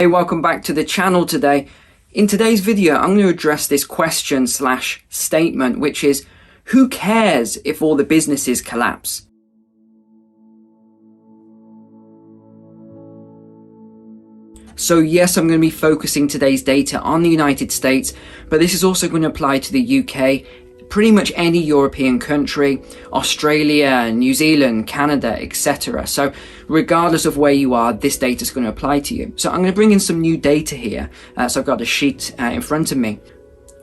Hey, welcome back to the channel today. In today's video, I'm going to address this question / statement, which is, who cares if all the businesses collapse? So yes, I'm going to be focusing today's data on the United States, but this is also going to apply to the UK, pretty much any European country, Australia, New Zealand, Canada, etc. So regardless of where you are, this data is going to apply to you. So I'm going to bring in some new data here. So I've got a sheet in front of me.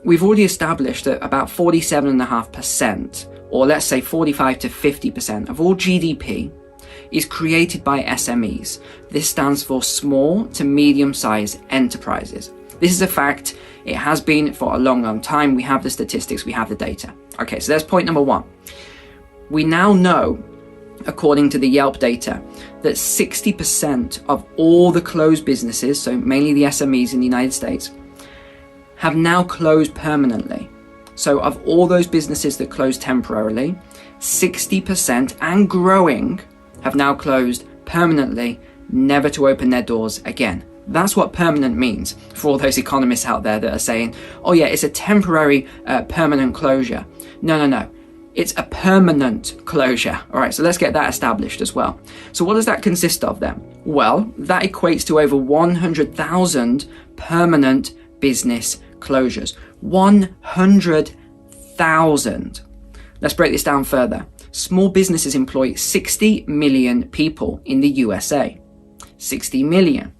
We've already established that about 47.5%, or let's say 45 to 50% of all GDP is created by SMEs. This stands for small to medium-sized enterprises. This is a fact. It has been for a long time. We have the statistics, we have the data. Okay, so that's point number one. We now know, according to the Yelp data, that 60% of all the closed businesses, so mainly the SMEs in the United States, have now closed permanently. So of all those businesses that closed temporarily, 60% and growing have now closed permanently, never to open their doors again. That's what permanent means for all those economists out there that are saying, oh yeah, it's a temporary permanent closure. No. It's a permanent closure. All right, so let's get that established as well. So what does that consist of then? Well, that equates to over 100,000 permanent business closures. 100,000. Let's break this down further. Small businesses employ 60 million people in the USA. 60 million.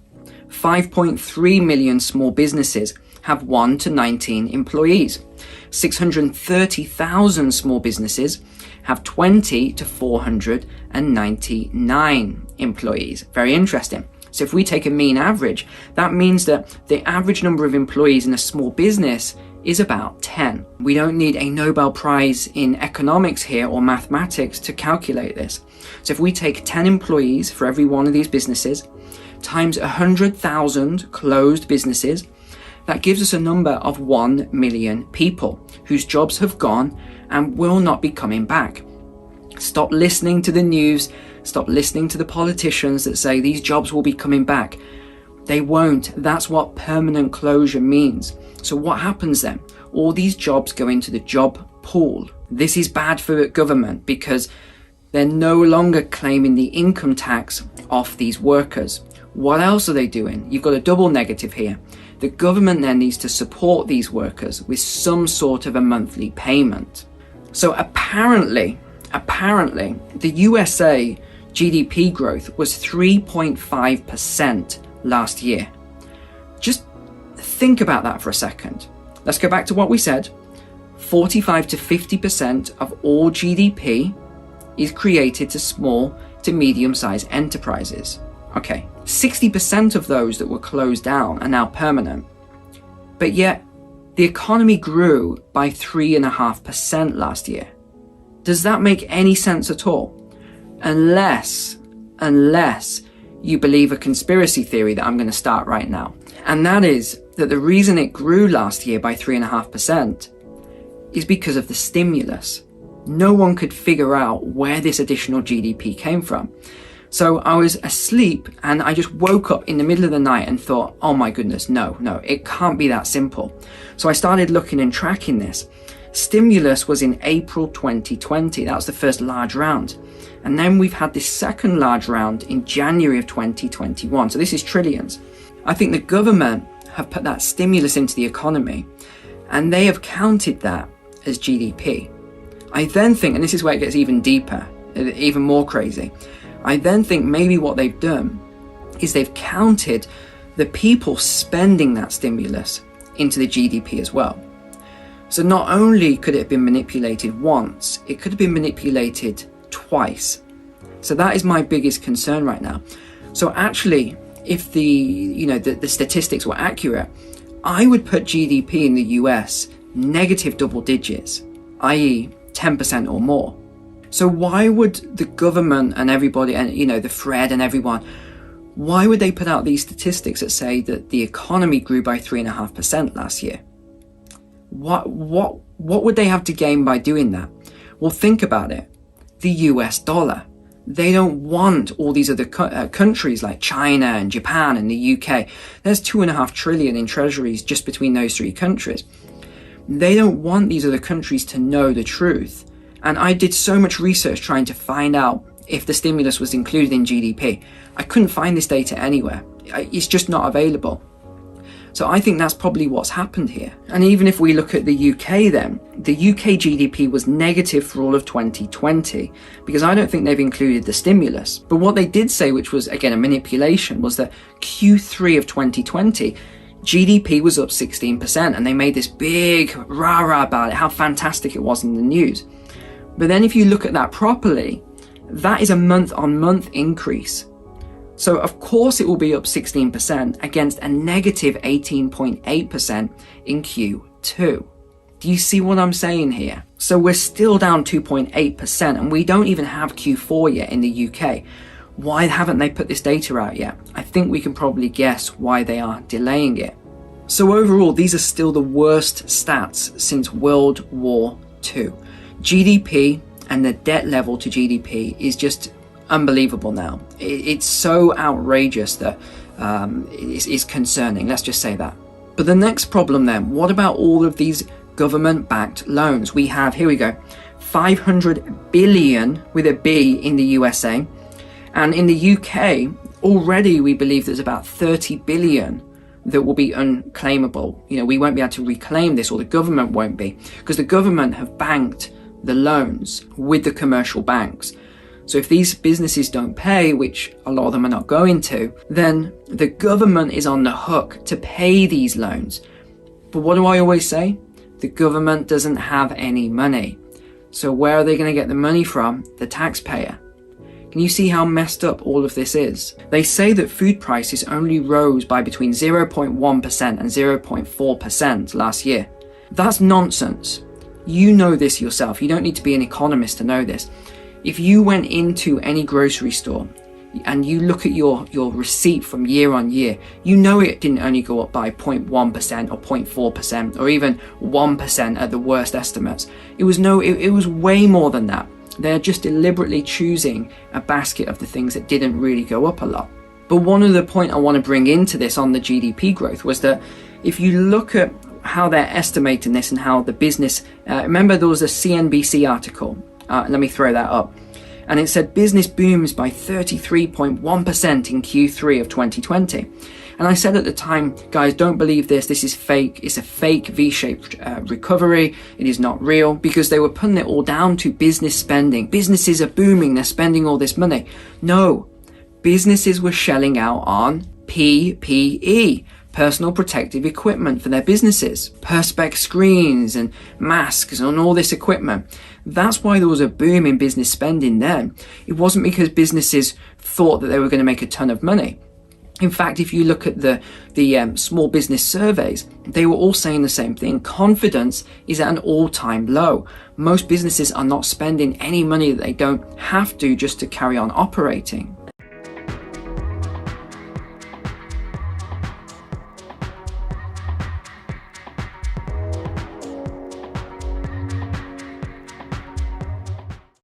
5.3 million small businesses have 1 to 19 employees. 630,000 small businesses have 20 to 499 employees. Very interesting. So if we take a mean average, that means that the average number of employees in a small business is about 10. We don't need a Nobel Prize in economics here or mathematics to calculate this. So if we take 10 employees for every one of these businesses, times 100,000 closed businesses, that gives us a number of 1 million people whose jobs have gone and will not be coming back. Stop listening to the news, stop listening to the politicians that say these jobs will be coming back. They won't. That's what permanent closure means. So what happens then? All these jobs go into the job pool. This is bad for government because they're no longer claiming the income tax off these workers. What else are they doing? You've got a double negative here. The government then needs to support these workers with some sort of a monthly payment. So apparently, the USA GDP growth was 3.5% last year. Just think about that for a second. Let's go back to what we said. 45 to 50% of all GDP is created to small to medium-sized enterprises. Okay, 60% of those that were closed down are now permanent. But yet, the economy grew by 3.5% last year. Does that make any sense at all? Unless you believe a conspiracy theory that I'm going to start right now. And that is that the reason it grew last year by 3.5% is because of the stimulus. No one could figure out where this additional GDP came from. So I was asleep and I just woke up in the middle of the night and thought, oh my goodness, no, it can't be that simple. So I started looking and tracking this. Stimulus was in April 2020. That was the first large round. And then we've had this second large round in January of 2021. So this is trillions. I think the government have put that stimulus into the economy and they have counted that as GDP. I then think, and this is where it gets even deeper, even more crazy. I then think maybe what they've done is they've counted the people spending that stimulus into the GDP as well. So not only could it have been manipulated once, it could have been manipulated twice. So that is my biggest concern right now. So actually, if the statistics were accurate, I would put GDP in the US negative double digits, i.e. 10% or more. So why would the government and everybody, and the Fred and everyone, why would they put out these statistics that say that the economy grew by 3.5% last year? What would they have to gain by doing that? Well, think about it. The US dollar. They don't want all these other countries like China and Japan and the UK. There's $2.5 trillion in treasuries just between those three countries. They don't want these other countries to know the truth. And I did so much research trying to find out if the stimulus was included in GDP. I couldn't find this data anywhere. It's just not available. So I think that's probably what's happened here. And even if we look at the UK then, the UK GDP was negative for all of 2020 because I don't think they've included the stimulus. But what they did say, which was again a manipulation, was that Q3 of 2020, GDP was up 16% and they made this big rah-rah about it, how fantastic it was in the news. But then if you look at that properly, that is a month-on-month increase. So of course it will be up 16% against a negative 18.8% in Q2. Do you see what I'm saying here? So we're still down 2.8% and we don't even have Q4 yet in the UK. Why haven't they put this data out yet? I think we can probably guess why they are delaying it. So overall, these are still the worst stats since World War II. GDP and the debt level to GDP is just unbelievable now. It's so outrageous that it's concerning, let's just say that. But the next problem then, what about all of these government-backed loans? We have, here we go, 500 billion with a B in the USA, and in the UK, already we believe there's about 30 billion that will be unclaimable. You know, we won't be able to reclaim this, or the government won't be, because the government have banked the loans with the commercial banks. So if these businesses don't pay, which a lot of them are not going to, then the government is on the hook to pay these loans. But what do I always say? The government doesn't have any money. So where are they going to get the money from? The taxpayer. Can you see how messed up all of this is? They say that food prices only rose by between 0.1% and 0.4% last year. That's nonsense. You know this yourself. You don't need to be an economist to know this. If you went into any grocery store and you look at your receipt from year on year, you know it didn't only go up by 0.1% or 0.4% or even 1% at the worst estimates. It was way more than that. They're just deliberately choosing a basket of the things that didn't really go up a lot. But one of the points I want to bring into this on the GDP growth was that if you look at how they're estimating this and how the business, remember there was a CNBC article, let me throw that up, and it said business booms by 33.1% in Q3 of 2020. And I said at the time, guys, don't believe this is fake. It's a fake V-shaped recovery. It is not real, because they were putting it all down to business spending. Businesses are booming, they're spending all this money. No, businesses were shelling out on PPE, personal protective equipment for their businesses, perspex screens and masks and all this equipment. That's why there was a boom in business spending then. It wasn't because businesses thought that they were going to make a ton of money. In fact, if you look at the small business surveys, they were all saying the same thing. Confidence is at an all-time low. Most businesses are not spending any money that they don't have to just to carry on operating.